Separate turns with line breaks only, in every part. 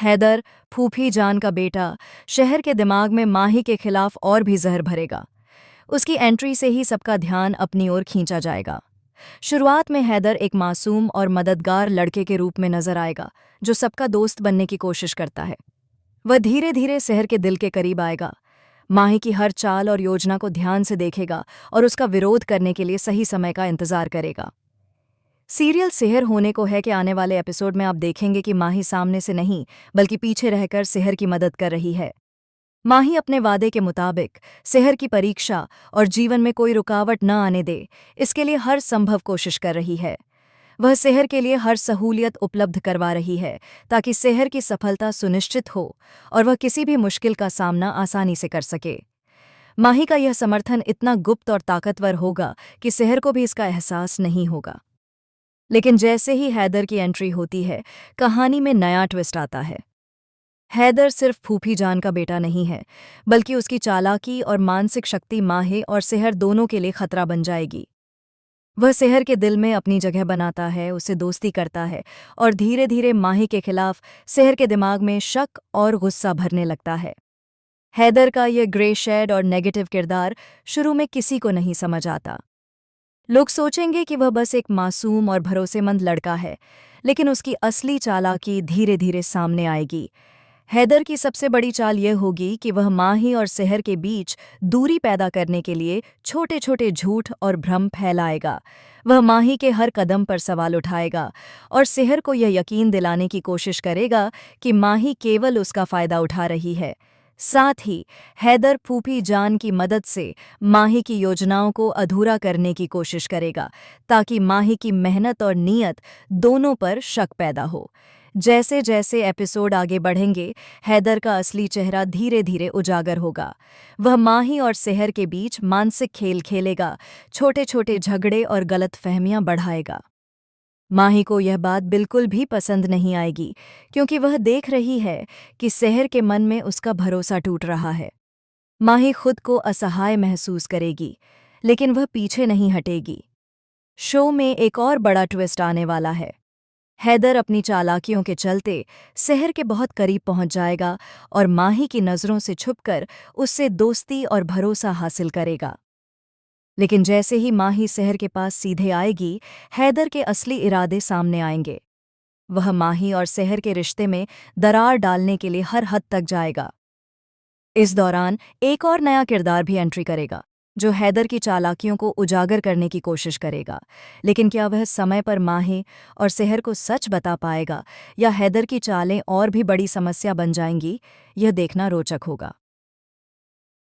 हैदर, फूफी जान का बेटा, शहर के दिमाग में माही के खिलाफ और भी जहर भरेगा। उसकी एंट्री से ही सबका ध्यान अपनी ओर खींचा जाएगा। शुरुआत में हैदर एक मासूम और मददगार लड़के के रूप में नजर आएगा, जो सबका दोस्त बनने की कोशिश करता है। वह धीरे धीरे शहर के दिल के करीब आएगा, माही की हर चाल और योजना को ध्यान से देखेगा और उसका विरोध करने के लिए सही समय का इंतजार करेगा। सीरियल सेहर होने को है कि आने वाले एपिसोड में आप देखेंगे कि माही सामने से नहीं बल्कि पीछे रहकर सेहर की मदद कर रही है। माही अपने वादे के मुताबिक सेहर की परीक्षा और जीवन में कोई रुकावट न आने दे, इसके लिए हर संभव कोशिश कर रही है। वह सेहर के लिए हर सहूलियत उपलब्ध करवा रही है ताकि सेहर की सफलता सुनिश्चित हो और वह किसी भी मुश्किल का सामना आसानी से कर सके। माही का यह समर्थन इतना गुप्त और ताकतवर होगा कि सेहर को भी इसका एहसास नहीं होगा। लेकिन जैसे ही हैदर की एंट्री होती है, कहानी में नया ट्विस्ट आता है। हैदर सिर्फ फूफी जान का बेटा नहीं है, बल्कि उसकी चालाकी और मानसिक शक्ति माहे और सेहर दोनों के लिए खतरा बन जाएगी। वह सेहर के दिल में अपनी जगह बनाता है, उससे दोस्ती करता है और धीरे धीरे माही के खिलाफ सेहर के दिमाग में शक और गुस्सा भरने लगता है। हैदर का यह ग्रे शेड और नेगेटिव किरदार शुरू में किसी को नहीं समझ आता। लोग सोचेंगे कि वह बस एक मासूम और भरोसेमंद लड़का है, लेकिन उसकी असली चालाकी धीरे धीरे सामने आएगी। हैदर की सबसे बड़ी चाल यह होगी कि वह माही और सेहर के बीच दूरी पैदा करने के लिए छोटे छोटे झूठ और भ्रम फैलाएगा। वह माही के हर कदम पर सवाल उठाएगा और सेहर को यह यकीन दिलाने की कोशिश करेगा कि माही केवल उसका फायदा उठा रही है। साथ ही हैदर फूफी जान की मदद से माही की योजनाओं को अधूरा करने की कोशिश करेगा, ताकि माही की मेहनत और नीयत दोनों पर शक पैदा हो। जैसे जैसे एपिसोड आगे बढ़ेंगे, हैदर का असली चेहरा धीरे धीरे उजागर होगा। वह माही और सेहर के बीच मानसिक खेल खेलेगा, छोटे छोटे झगड़े और गलतफहमियां बढ़ाएगा। माही को यह बात बिल्कुल भी पसंद नहीं आएगी, क्योंकि वह देख रही है कि सेहर के मन में उसका भरोसा टूट रहा है। माही खुद को असहाय महसूस करेगी, लेकिन वह पीछे नहीं हटेगी। शो में एक और बड़ा ट्विस्ट आने वाला है। हैदर अपनी चालाकियों के चलते सेहर के बहुत करीब पहुंच जाएगा और माही की नज़रों से छुपकर उससे दोस्ती और भरोसा हासिल करेगा। लेकिन जैसे ही माही सेहर के पास सीधे आएगी, हैदर के असली इरादे सामने आएंगे। वह माही और सेहर के रिश्ते में दरार डालने के लिए हर हद तक जाएगा। इस दौरान एक और नया किरदार भी एंट्री करेगा, जो हैदर की चालाकियों को उजागर करने की कोशिश करेगा। लेकिन क्या वह समय पर माही और सेहर को सच बता पाएगा, या हैदर की चालें और भी बड़ी समस्या बन जाएंगी? यह देखना रोचक होगा।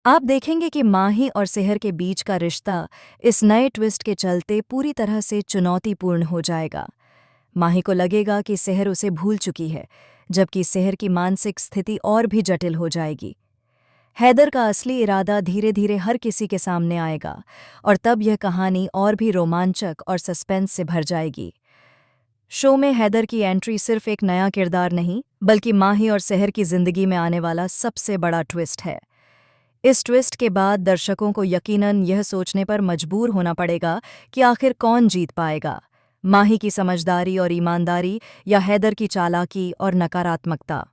आप देखेंगे कि माही और सेहर के बीच का रिश्ता इस नए ट्विस्ट के चलते पूरी तरह से चुनौतीपूर्ण हो जाएगा। माही को लगेगा कि सेहर उसे भूल चुकी है, जबकि सेहर की मानसिक स्थिति और भी जटिल हो जाएगी। हैदर का असली इरादा धीरे धीरे हर किसी के सामने आएगा, और तब यह कहानी और भी रोमांचक और सस्पेंस से भर जाएगी। शो में हैदर की एंट्री सिर्फ एक नया किरदार नहीं, बल्कि माही और सेहर की जिंदगी में आने वाला सबसे बड़ा ट्विस्ट है। इस ट्विस्ट के बाद दर्शकों को यकीनन यह सोचने पर मजबूर होना पड़ेगा कि आखिर कौन जीत पाएगा, माही की समझदारी और ईमानदारी या हैदर की चालाकी और नकारात्मकता।